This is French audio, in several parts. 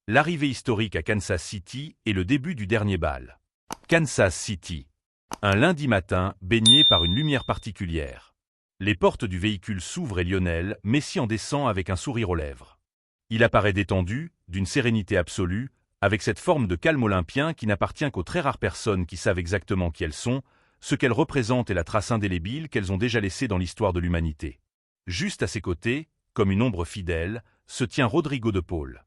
L'arrivée historique à Kansas City et le début du dernier bal. Kansas City. Un lundi matin, baigné par une lumière particulière. Les portes du véhicule s'ouvrent et Lionel Messi en descend avec un sourire aux lèvres. Il apparaît détendu, d'une sérénité absolue, avec cette forme de calme olympien qui n'appartient qu'aux très rares personnes qui savent exactement qui elles sont, ce qu'elles représentent et la trace indélébile qu'elles ont déjà laissée dans l'histoire de l'humanité. Juste à ses côtés, comme une ombre fidèle, se tient Rodrigo de Paul.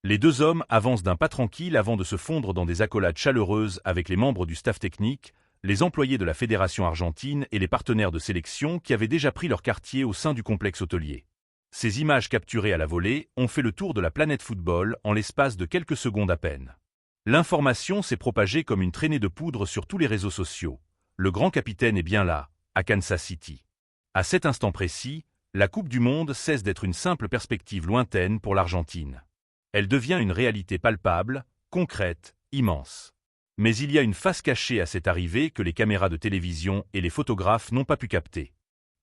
Les deux hommes avancent d'un pas tranquille avant de se fondre dans des accolades chaleureuses avec les membres du staff technique, les employés de la Fédération argentine et les partenaires de sélection qui avaient déjà pris leur quartier au sein du complexe hôtelier. Ces images capturées à la volée ont fait le tour de la planète football en l'espace de quelques secondes à peine. L'information s'est propagée comme une traînée de poudre sur tous les réseaux sociaux. Le grand capitaine est bien là, à Kansas City. À cet instant précis, la Coupe du Monde cesse d'être une simple perspective lointaine pour l'Argentine. Elle devient une réalité palpable, concrète, immense. Mais il y a une face cachée à cette arrivée que les caméras de télévision et les photographes n'ont pas pu capter.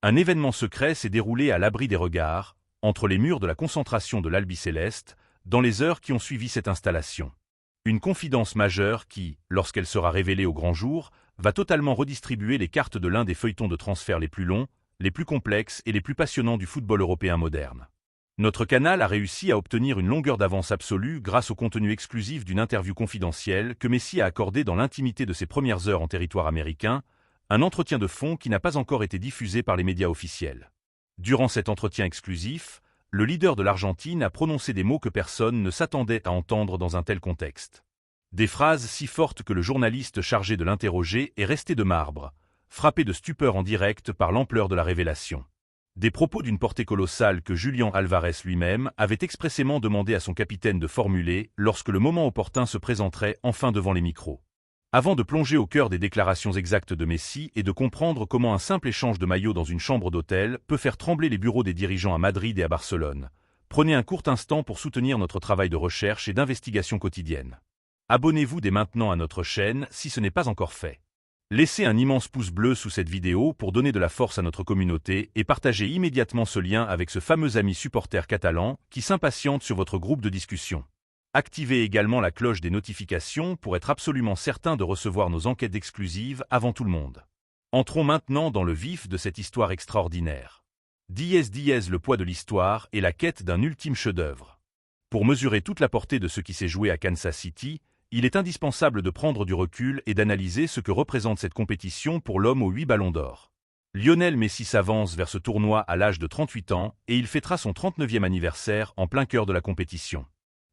Un événement secret s'est déroulé à l'abri des regards, entre les murs de la concentration de l'Albiceleste, dans les heures qui ont suivi cette installation. Une confidence majeure qui, lorsqu'elle sera révélée au grand jour, va totalement redistribuer les cartes de l'un des feuilletons de transfert les plus longs, les plus complexes et les plus passionnants du football européen moderne. Notre canal a réussi à obtenir une longueur d'avance absolue grâce au contenu exclusif d'une interview confidentielle que Messi a accordée dans l'intimité de ses premières heures en territoire américain, un entretien de fond qui n'a pas encore été diffusé par les médias officiels. Durant cet entretien exclusif, le leader de l'Argentine a prononcé des mots que personne ne s'attendait à entendre dans un tel contexte. Des phrases si fortes que le journaliste chargé de l'interroger est resté de marbre, frappé de stupeur en direct par l'ampleur de la révélation. Des propos d'une portée colossale que Julián Álvarez lui-même avait expressément demandé à son capitaine de formuler lorsque le moment opportun se présenterait enfin devant les micros. Avant de plonger au cœur des déclarations exactes de Messi et de comprendre comment un simple échange de maillots dans une chambre d'hôtel peut faire trembler les bureaux des dirigeants à Madrid et à Barcelone, prenez un court instant pour soutenir notre travail de recherche et d'investigation quotidienne. Abonnez-vous dès maintenant à notre chaîne si ce n'est pas encore fait. Laissez un immense pouce bleu sous cette vidéo pour donner de la force à notre communauté et partagez immédiatement ce lien avec ce fameux ami supporter catalan qui s'impatiente sur votre groupe de discussion. Activez également la cloche des notifications pour être absolument certain de recevoir nos enquêtes exclusives avant tout le monde. Entrons maintenant dans le vif de cette histoire extraordinaire. Diez le poids de l'histoire et la quête d'un ultime chef-d'œuvre. Pour mesurer toute la portée de ce qui s'est joué à Kansas City, il est indispensable de prendre du recul et d'analyser ce que représente cette compétition pour l'homme aux 8 ballons d'or. Lionel Messi s'avance vers ce tournoi à l'âge de 38 ans et il fêtera son 39e anniversaire en plein cœur de la compétition.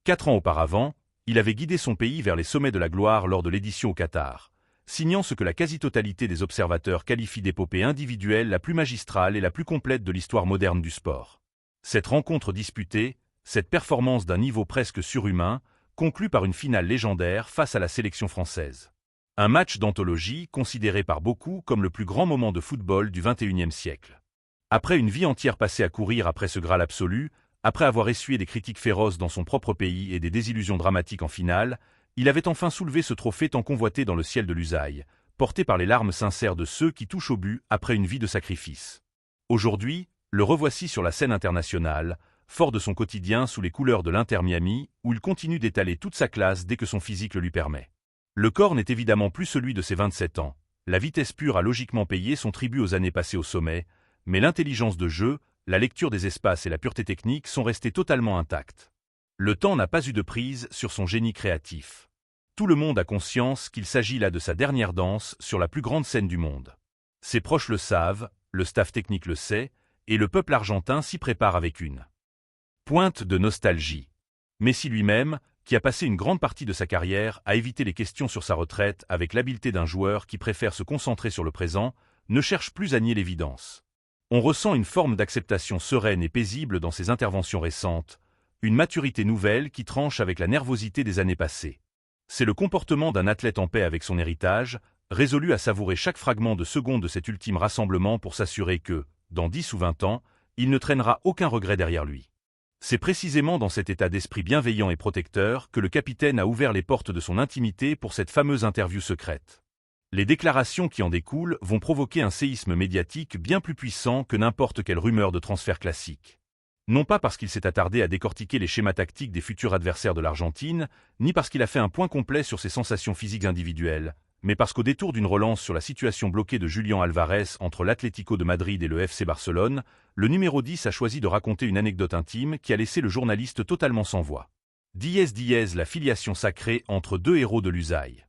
4 ans auparavant, il avait guidé son pays vers les sommets de la gloire lors de l'édition au Qatar, signant ce que la quasi-totalité des observateurs qualifient d'épopée individuelle la plus magistrale et la plus complète de l'histoire moderne du sport. Cette rencontre disputée, cette performance d'un niveau presque surhumain, conclu par une finale légendaire face à la sélection française. Un match d'anthologie considéré par beaucoup comme le plus grand moment de football du XXIe siècle. Après une vie entière passée à courir après ce Graal absolu, après avoir essuyé des critiques féroces dans son propre pays et des désillusions dramatiques en finale, il avait enfin soulevé ce trophée tant convoité dans le ciel de Lusail, porté par les larmes sincères de ceux qui touchent au but après une vie de sacrifice. Aujourd'hui, le revoici sur la scène internationale, fort de son quotidien sous les couleurs de l'Inter Miami, où il continue d'étaler toute sa classe dès que son physique le lui permet. Le corps n'est évidemment plus celui de ses 27 ans, la vitesse pure a logiquement payé son tribut aux années passées au sommet, mais l'intelligence de jeu, la lecture des espaces et la pureté technique sont restés totalement intacts. Le temps n'a pas eu de prise sur son génie créatif. Tout le monde a conscience qu'il s'agit là de sa dernière danse sur la plus grande scène du monde. Ses proches le savent, le staff technique le sait, et le peuple argentin s'y prépare avec une pointe de nostalgie. Messi lui-même, qui a passé une grande partie de sa carrière à éviter les questions sur sa retraite avec l'habileté d'un joueur qui préfère se concentrer sur le présent, ne cherche plus à nier l'évidence. On ressent une forme d'acceptation sereine et paisible dans ses interventions récentes, une maturité nouvelle qui tranche avec la nervosité des années passées. C'est le comportement d'un athlète en paix avec son héritage, résolu à savourer chaque fragment de seconde de cet ultime rassemblement pour s'assurer que, dans 10 ou 20 ans, il ne traînera aucun regret derrière lui. C'est précisément dans cet état d'esprit bienveillant et protecteur que le capitaine a ouvert les portes de son intimité pour cette fameuse interview secrète. Les déclarations qui en découlent vont provoquer un séisme médiatique bien plus puissant que n'importe quelle rumeur de transfert classique. Non pas parce qu'il s'est attardé à décortiquer les schémas tactiques des futurs adversaires de l'Argentine, ni parce qu'il a fait un point complet sur ses sensations physiques individuelles, mais parce qu'au détour d'une relance sur la situation bloquée de Julián Álvarez entre l'Atlético de Madrid et le FC Barcelone, le numéro 10 a choisi de raconter une anecdote intime qui a laissé le journaliste totalement sans voix. Diez, la filiation sacrée entre deux héros de l'usaille.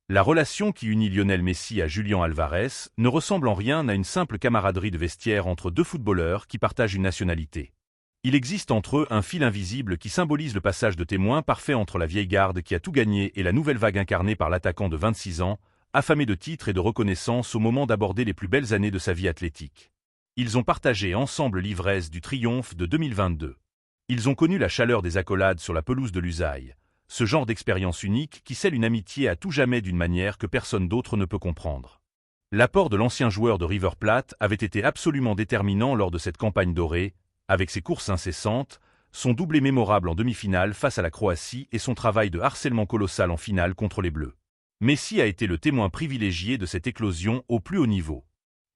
La relation qui unit Lionel Messi à Julián Álvarez ne ressemble en rien à une simple camaraderie de vestiaire entre deux footballeurs qui partagent une nationalité. Il existe entre eux un fil invisible qui symbolise le passage de témoin parfait entre la vieille garde qui a tout gagné et la nouvelle vague incarnée par l'attaquant de 26 ans, affamé de titres et de reconnaissance au moment d'aborder les plus belles années de sa vie athlétique. Ils ont partagé ensemble l'ivresse du triomphe de 2022. Ils ont connu la chaleur des accolades sur la pelouse de l'usaille, ce genre d'expérience unique qui scelle une amitié à tout jamais d'une manière que personne d'autre ne peut comprendre. L'apport de l'ancien joueur de River Plate avait été absolument déterminant lors de cette campagne dorée, avec ses courses incessantes, son doublé mémorable en demi-finale face à la Croatie et son travail de harcèlement colossal en finale contre les Bleus. Messi a été le témoin privilégié de cette éclosion au plus haut niveau.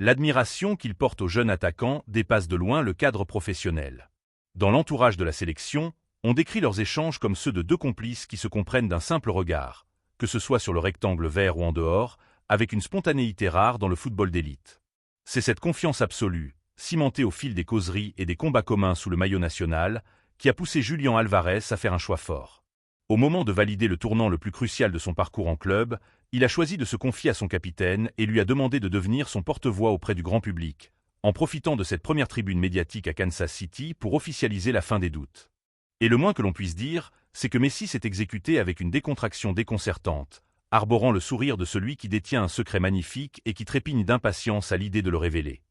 L'admiration qu'il porte au jeune attaquant dépasse de loin le cadre professionnel. Dans l'entourage de la sélection, on décrit leurs échanges comme ceux de deux complices qui se comprennent d'un simple regard, que ce soit sur le rectangle vert ou en dehors, avec une spontanéité rare dans le football d'élite. C'est cette confiance absolue, cimenté au fil des causeries et des combats communs sous le maillot national, qui a poussé Julián Álvarez à faire un choix fort. Au moment de valider le tournant le plus crucial de son parcours en club, il a choisi de se confier à son capitaine et lui a demandé de devenir son porte-voix auprès du grand public, en profitant de cette première tribune médiatique à Kansas City pour officialiser la fin des doutes. Et le moins que l'on puisse dire, c'est que Messi s'est exécuté avec une décontraction déconcertante, arborant le sourire de celui qui détient un secret magnifique et qui trépigne d'impatience à l'idée de le révéler.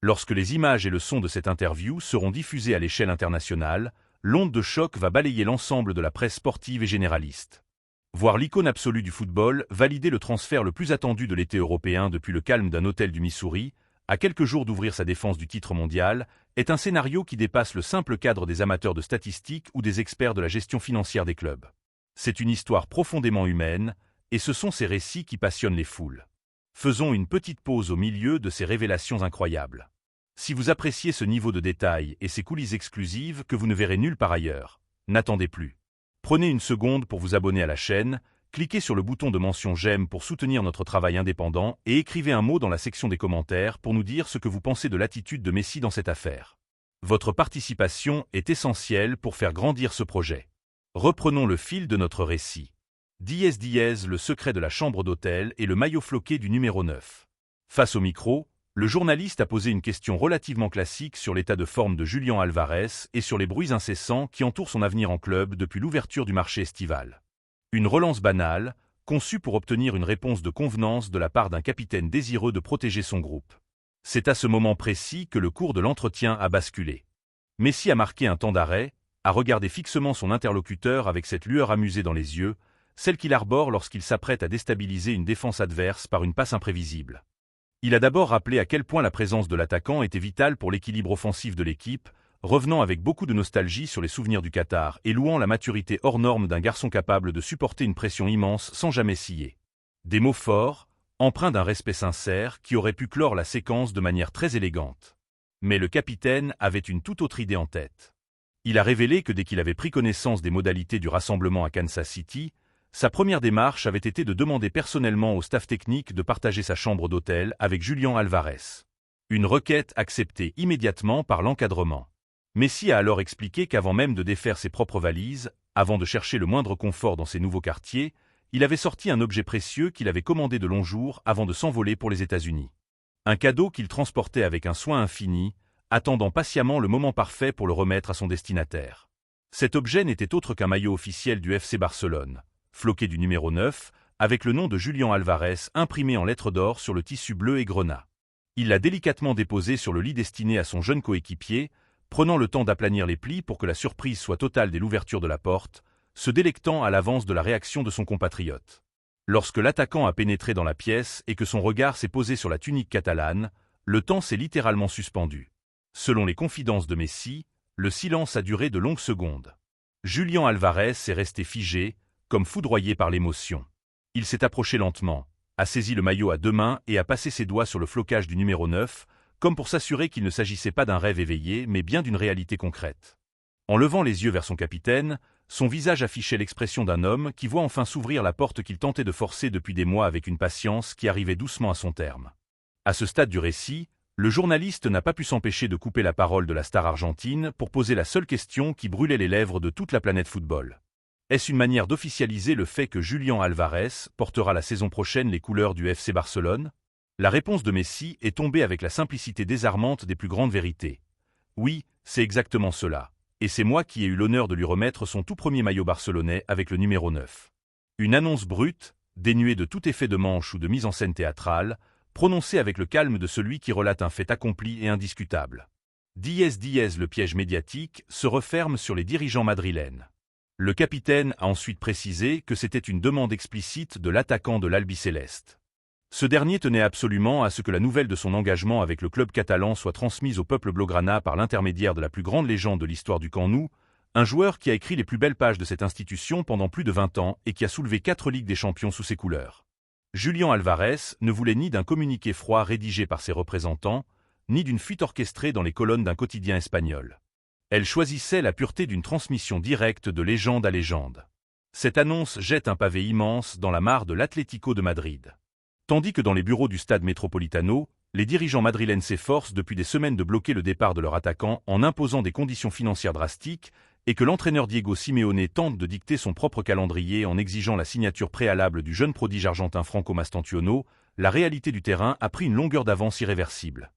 Lorsque les images et le son de cette interview seront diffusés à l'échelle internationale, l'onde de choc va balayer l'ensemble de la presse sportive et généraliste. Voir l'icône absolue du football valider le transfert le plus attendu de l'été européen depuis le calme d'un hôtel du Missouri, à quelques jours d'ouvrir sa défense du titre mondial, est un scénario qui dépasse le simple cadre des amateurs de statistiques ou des experts de la gestion financière des clubs. C'est une histoire profondément humaine, et ce sont ces récits qui passionnent les foules. Faisons une petite pause au milieu de ces révélations incroyables. Si vous appréciez ce niveau de détail et ces coulisses exclusives que vous ne verrez nulle part ailleurs, n'attendez plus. Prenez une seconde pour vous abonner à la chaîne, cliquez sur le bouton de mention j'aime pour soutenir notre travail indépendant et écrivez un mot dans la section des commentaires pour nous dire ce que vous pensez de l'attitude de Messi dans cette affaire. Votre participation est essentielle pour faire grandir ce projet. Reprenons le fil de notre récit. Diez, le secret de la chambre d'hôtel et le maillot floqué du numéro 9. Face au micro, le journaliste a posé une question relativement classique sur l'état de forme de Julián Álvarez et sur les bruits incessants qui entourent son avenir en club depuis l'ouverture du marché estival. Une relance banale, conçue pour obtenir une réponse de convenance de la part d'un capitaine désireux de protéger son groupe. C'est à ce moment précis que le cours de l'entretien a basculé. Messi a marqué un temps d'arrêt, a regardé fixement son interlocuteur avec cette lueur amusée dans les yeux, celle qu'il arbore lorsqu'il s'apprête à déstabiliser une défense adverse par une passe imprévisible. Il a d'abord rappelé à quel point la présence de l'attaquant était vitale pour l'équilibre offensif de l'équipe, revenant avec beaucoup de nostalgie sur les souvenirs du Qatar et louant la maturité hors norme d'un garçon capable de supporter une pression immense sans jamais scier. Des mots forts, empreints d'un respect sincère qui aurait pu clore la séquence de manière très élégante. Mais le capitaine avait une toute autre idée en tête. Il a révélé que dès qu'il avait pris connaissance des modalités du rassemblement à Kansas City, sa première démarche avait été de demander personnellement au staff technique de partager sa chambre d'hôtel avec Julián Álvarez. Une requête acceptée immédiatement par l'encadrement. Messi a alors expliqué qu'avant même de défaire ses propres valises, avant de chercher le moindre confort dans ses nouveaux quartiers, il avait sorti un objet précieux qu'il avait commandé de longs jours avant de s'envoler pour les États-Unis. Un cadeau qu'il transportait avec un soin infini, attendant patiemment le moment parfait pour le remettre à son destinataire. Cet objet n'était autre qu'un maillot officiel du FC Barcelone, floqué du numéro 9, avec le nom de Julián Álvarez imprimé en lettres d'or sur le tissu bleu et grenat. Il l'a délicatement déposé sur le lit destiné à son jeune coéquipier, prenant le temps d'aplanir les plis pour que la surprise soit totale dès l'ouverture de la porte, se délectant à l'avance de la réaction de son compatriote. Lorsque l'attaquant a pénétré dans la pièce et que son regard s'est posé sur la tunique catalane, le temps s'est littéralement suspendu. Selon les confidences de Messi, le silence a duré de longues secondes. Julián Álvarez est resté figé, comme foudroyé par l'émotion. Il s'est approché lentement, a saisi le maillot à deux mains et a passé ses doigts sur le flocage du numéro 9, comme pour s'assurer qu'il ne s'agissait pas d'un rêve éveillé mais bien d'une réalité concrète. En levant les yeux vers son capitaine, son visage affichait l'expression d'un homme qui voit enfin s'ouvrir la porte qu'il tentait de forcer depuis des mois avec une patience qui arrivait doucement à son terme. À ce stade du récit, le journaliste n'a pas pu s'empêcher de couper la parole de la star argentine pour poser la seule question qui brûlait les lèvres de toute la planète football. Est-ce une manière d'officialiser le fait que Julián Álvarez portera la saison prochaine les couleurs du FC Barcelone? La réponse de Messi est tombée avec la simplicité désarmante des plus grandes vérités. Oui, c'est exactement cela. Et c'est moi qui ai eu l'honneur de lui remettre son tout premier maillot barcelonais avec le numéro 9. Une annonce brute, dénuée de tout effet de manche ou de mise en scène théâtrale, prononcée avec le calme de celui qui relate un fait accompli et indiscutable. Diez le piège médiatique se referme sur les dirigeants madrilènes. Le capitaine a ensuite précisé que c'était une demande explicite de l'attaquant de l'Albicéleste. Ce dernier tenait absolument à ce que la nouvelle de son engagement avec le club catalan soit transmise au peuple blaugrana par l'intermédiaire de la plus grande légende de l'histoire du Camp Nou, un joueur qui a écrit les plus belles pages de cette institution pendant plus de 20 ans et qui a soulevé 4 Ligues des Champions sous ses couleurs. Julián Álvarez ne voulait ni d'un communiqué froid rédigé par ses représentants, ni d'une fuite orchestrée dans les colonnes d'un quotidien espagnol. Elle choisissait la pureté d'une transmission directe de légende à légende. Cette annonce jette un pavé immense dans la mare de l'Atlético de Madrid. Tandis que dans les bureaux du stade Metropolitano, les dirigeants madrilènes s'efforcent depuis des semaines de bloquer le départ de leur attaquant en imposant des conditions financières drastiques, et que l'entraîneur Diego Simeone tente de dicter son propre calendrier en exigeant la signature préalable du jeune prodige argentin Franco Mastantuono, la réalité du terrain a pris une longueur d'avance irréversible.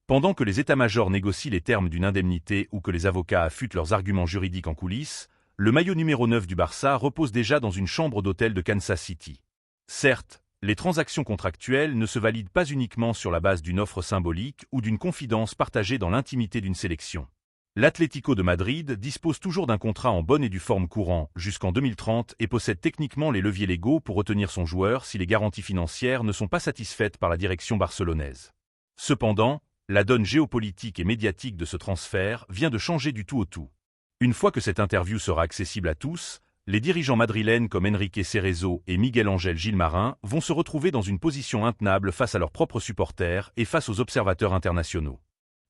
Pendant que les états-majors négocient les termes d'une indemnité ou que les avocats affûtent leurs arguments juridiques en coulisses, le maillot numéro 9 du Barça repose déjà dans une chambre d'hôtel de Kansas City. Certes, les transactions contractuelles ne se valident pas uniquement sur la base d'une offre symbolique ou d'une confidence partagée dans l'intimité d'une sélection. L'Atlético de Madrid dispose toujours d'un contrat en bonne et due forme courant jusqu'en 2030 et possède techniquement les leviers légaux pour retenir son joueur si les garanties financières ne sont pas satisfaites par la direction barcelonaise. Cependant, la donne géopolitique et médiatique de ce transfert vient de changer du tout au tout. Une fois que cette interview sera accessible à tous, les dirigeants madrilènes comme Enrique Cerezo et Miguel Ángel Gilmarín vont se retrouver dans une position intenable face à leurs propres supporters et face aux observateurs internationaux.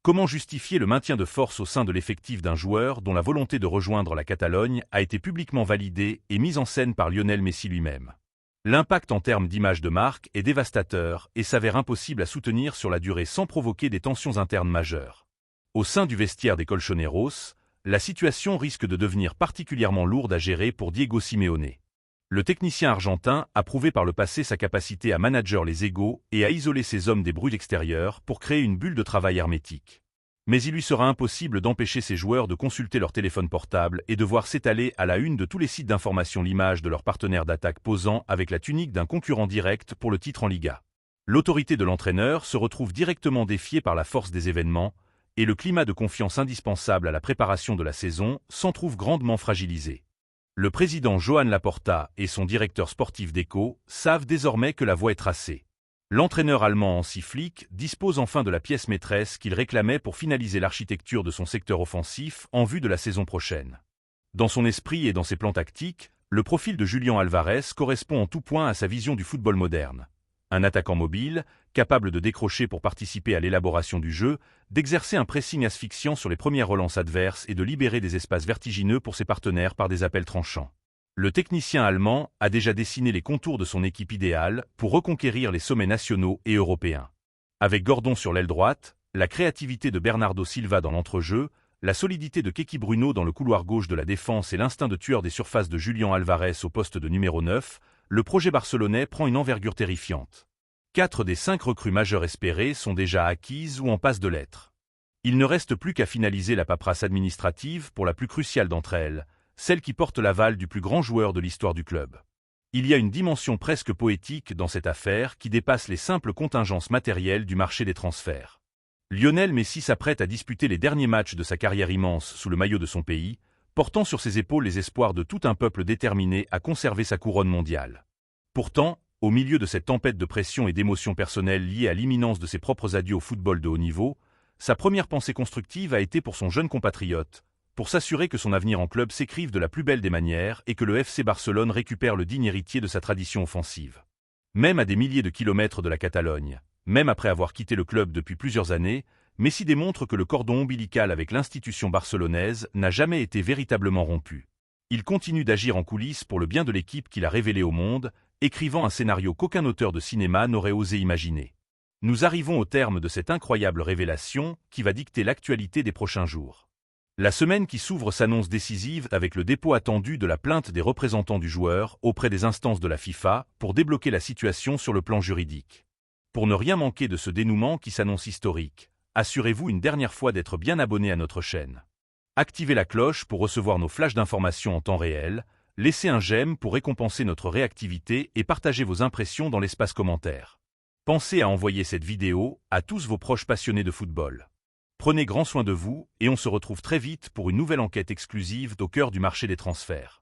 Comment justifier le maintien de force au sein de l'effectif d'un joueur dont la volonté de rejoindre la Catalogne a été publiquement validée et mise en scène par Lionel Messi lui-même? L'impact en termes d'image de marque est dévastateur et s'avère impossible à soutenir sur la durée sans provoquer des tensions internes majeures. Au sein du vestiaire des Colchoneros, la situation risque de devenir particulièrement lourde à gérer pour Diego Simeone. Le technicien argentin a prouvé par le passé sa capacité à manager les égos et à isoler ses hommes des bruits extérieurs pour créer une bulle de travail hermétique. Mais il lui sera impossible d'empêcher ses joueurs de consulter leur téléphone portable et de voir s'étaler à la une de tous les sites d'information l'image de leur partenaire d'attaque posant avec la tunique d'un concurrent direct pour le titre en Liga. L'autorité de l'entraîneur se retrouve directement défiée par la force des événements, et le climat de confiance indispensable à la préparation de la saison s'en trouve grandement fragilisé. Le président Joan Laporta et son directeur sportif Deco savent désormais que la voie est tracée. L'entraîneur allemand Hansi Flick dispose enfin de la pièce maîtresse qu'il réclamait pour finaliser l'architecture de son secteur offensif en vue de la saison prochaine. Dans son esprit et dans ses plans tactiques, le profil de Julián Álvarez correspond en tout point à sa vision du football moderne. Un attaquant mobile, capable de décrocher pour participer à l'élaboration du jeu, d'exercer un pressing asphyxiant sur les premières relances adverses et de libérer des espaces vertigineux pour ses partenaires par des appels tranchants. Le technicien allemand a déjà dessiné les contours de son équipe idéale pour reconquérir les sommets nationaux et européens. Avec Gordon sur l'aile droite, la créativité de Bernardo Silva dans l'entrejeu, la solidité de Keki Bruno dans le couloir gauche de la défense et l'instinct de tueur des surfaces de Julián Álvarez au poste de numéro 9, le projet barcelonais prend une envergure terrifiante. 4 des 5 recrues majeures espérées sont déjà acquises ou en passe de l'être. Il ne reste plus qu'à finaliser la paperasse administrative pour la plus cruciale d'entre elles, celle qui porte l'aval du plus grand joueur de l'histoire du club. Il y a une dimension presque poétique dans cette affaire qui dépasse les simples contingences matérielles du marché des transferts. Lionel Messi s'apprête à disputer les derniers matchs de sa carrière immense sous le maillot de son pays, portant sur ses épaules les espoirs de tout un peuple déterminé à conserver sa couronne mondiale. Pourtant, au milieu de cette tempête de pression et d'émotions personnelles liées à l'imminence de ses propres adieux au football de haut niveau, sa première pensée constructive a été pour son jeune compatriote, pour s'assurer que son avenir en club s'écrive de la plus belle des manières et que le FC Barcelone récupère le digne héritier de sa tradition offensive. Même à des milliers de kilomètres de la Catalogne, même après avoir quitté le club depuis plusieurs années, Messi démontre que le cordon ombilical avec l'institution barcelonaise n'a jamais été véritablement rompu. Il continue d'agir en coulisses pour le bien de l'équipe qu'il a révélée au monde, écrivant un scénario qu'aucun auteur de cinéma n'aurait osé imaginer. Nous arrivons au terme de cette incroyable révélation qui va dicter l'actualité des prochains jours. La semaine qui s'ouvre s'annonce décisive avec le dépôt attendu de la plainte des représentants du joueur auprès des instances de la FIFA pour débloquer la situation sur le plan juridique. Pour ne rien manquer de ce dénouement qui s'annonce historique, assurez-vous une dernière fois d'être bien abonné à notre chaîne. Activez la cloche pour recevoir nos flashs d'informations en temps réel, laissez un j'aime pour récompenser notre réactivité et partagez vos impressions dans l'espace commentaire. Pensez à envoyer cette vidéo à tous vos proches passionnés de football. Prenez grand soin de vous et on se retrouve très vite pour une nouvelle enquête exclusive au cœur du marché des transferts.